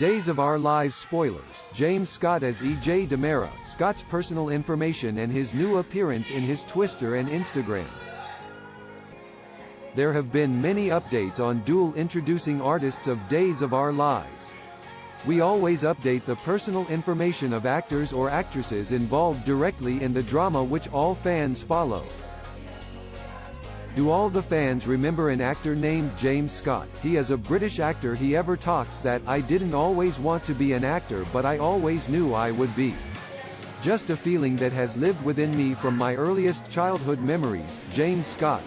Days of Our Lives spoilers, James Scott as E.J. DiMera, Scott's personal information and his new appearance in his Twitter and Instagram. There have been many updates on Duel introducing artists of Days of Our Lives. We always update the personal information of actors or actresses involved directly in the drama which all fans follow. Do all the fans remember an actor named James Scott? He is a British actor. He ever talks that I didn't always want to be an actor but I always knew I would be. Just a feeling that has lived within me from my earliest childhood memories, James Scott.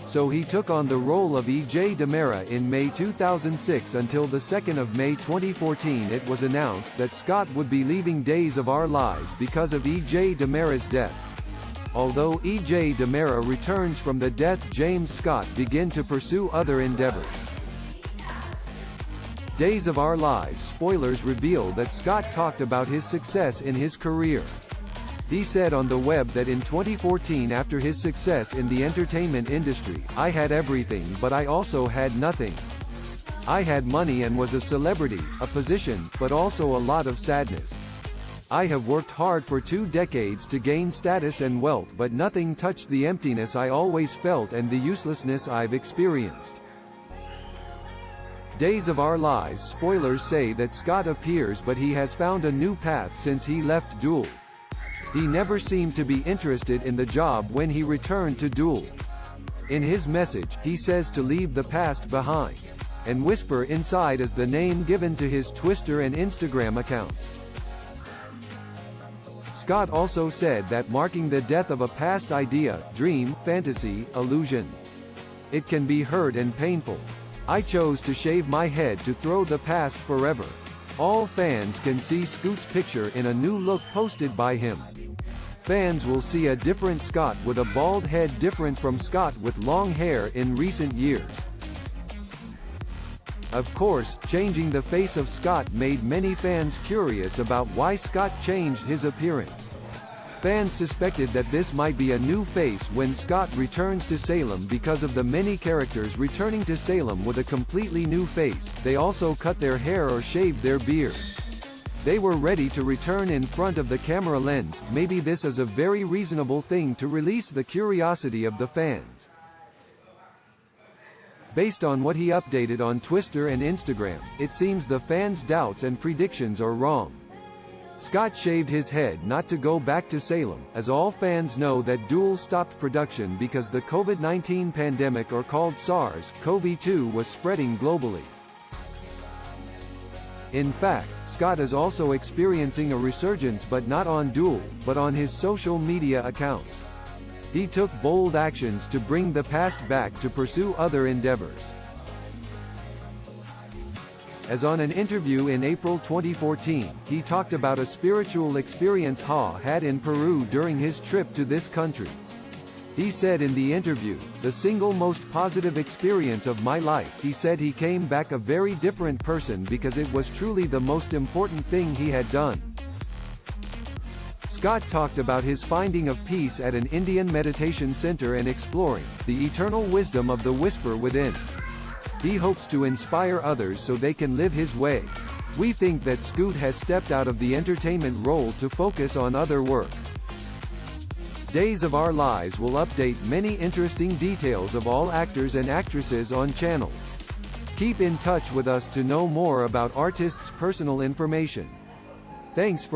So he took on the role of E.J. DiMera in May 2006 until the 2nd of May 2014 it was announced that Scott would be leaving Days of Our Lives because of E.J. DiMera's death. Although E.J. DiMera returns from the death, James Scott began to pursue other endeavors. Days of Our Lives spoilers reveal that Scott talked about his success in his career. He said on the web that in 2014 after his success in the entertainment industry, I had everything but I also had nothing. I had money and was a celebrity, a position, but also a lot of sadness. I have worked hard for 2 decades to gain status and wealth but nothing touched the emptiness I always felt and the uselessness I've experienced. Days of Our Lives spoilers say that Scott appears but he has found a new path since he left Duel. He never seemed to be interested in the job when he returned to Duel. In his message, he says to leave the past behind. And Whisper Inside is the name given to his Twitter and Instagram accounts. Scott also said that marking the death of a past idea, dream, fantasy, illusion. It can be hurt and painful. I chose to shave my head to throw the past forever. All fans can see Scoot's picture in a new look posted by him. Fans will see a different Scott with a bald head different from Scott with long hair in recent years. Of course, changing the face of Scott made many fans curious about why Scott changed his appearance. Fans suspected that this might be a new face when Scott returns to Salem because of the many characters returning to Salem with a completely new face. They also cut their hair or shaved their beard. They were ready to return in front of the camera lens. Maybe this is a very reasonable thing to release the curiosity of the fans. Based on what he updated on Twitter and Instagram, it seems the fans' doubts and predictions are wrong. Scott shaved his head not to go back to Salem, as all fans know that Duel stopped production because the COVID-19 pandemic, or called SARS-CoV-2, was spreading globally. In fact, Scott is also experiencing a resurgence but not on Duel, but on his social media accounts. He took bold actions to bring the past back to pursue other endeavors. As on an interview in April 2014, he talked about a spiritual experience he had in Peru during his trip to this country. He said in the interview, "The single most positive experience of my life." He said he came back a very different person because it was truly the most important thing he had done. Scott talked about his finding of peace at an Indian meditation center and exploring the eternal wisdom of the whisper within. He hopes to inspire others so they can live his way. We think that Scoot has stepped out of the entertainment role to focus on other work. Days of Our Lives will update many interesting details of all actors and actresses on channel. Keep in touch with us to know more about artists' personal information. Thanks for